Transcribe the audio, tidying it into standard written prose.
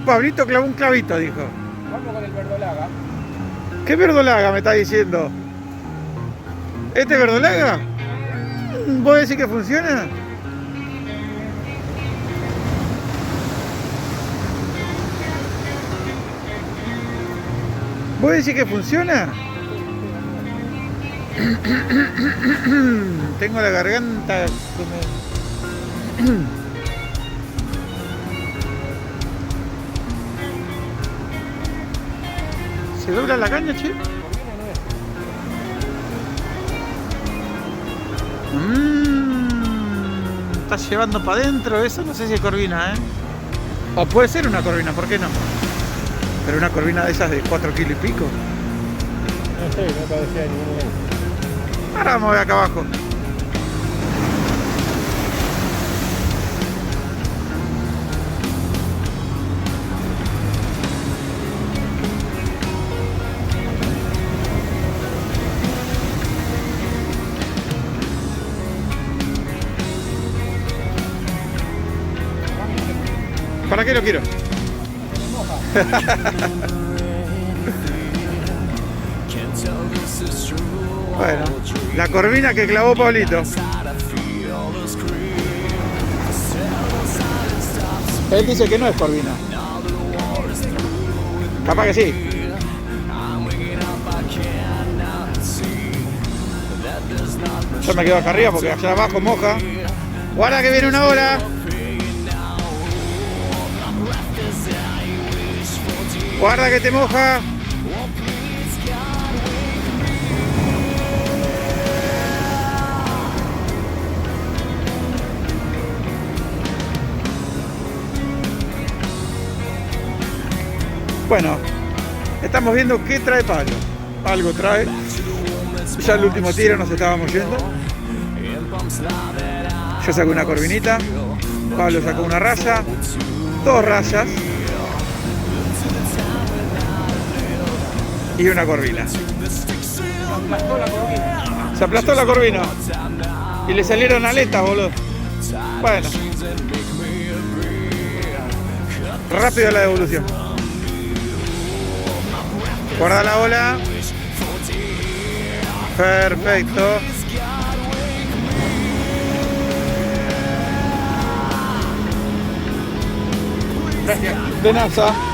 Pablito clavó un clavito, dijo. Vamos con el verdolaga. ¿Qué verdolaga me está diciendo? ¿Este verdolaga? ¿Vos decís que funciona? ¿Vos decís que funciona? Tengo la garganta que me... ¿Se dobla la caña, che? Está llevando para adentro eso, no sé si es corvina, O puede ser una corvina, ¿por qué no? Pero una corvina de esas de 4 kilos y pico. No sé, no parecía ningún momento. Ahora vamos a ver acá abajo. ¿Para qué lo quiero? Bueno, la corvina que clavó Pablito. Él dice que no es corvina. Capaz que sí. Yo me quedo acá arriba porque allá abajo moja. Guarda que viene una ola. Guarda que te moja. Bueno, estamos viendo qué trae Pablo. Algo trae. Ya el último tiro nos estábamos yendo. Yo saco una corvinita. Pablo sacó una raya. 2 rayas. Y una corvina. Se aplastó la corvina. Y le salieron aletas, boludo. Bueno. Rápido la devolución. Guarda la ola. Perfecto. Gracias. De NASA.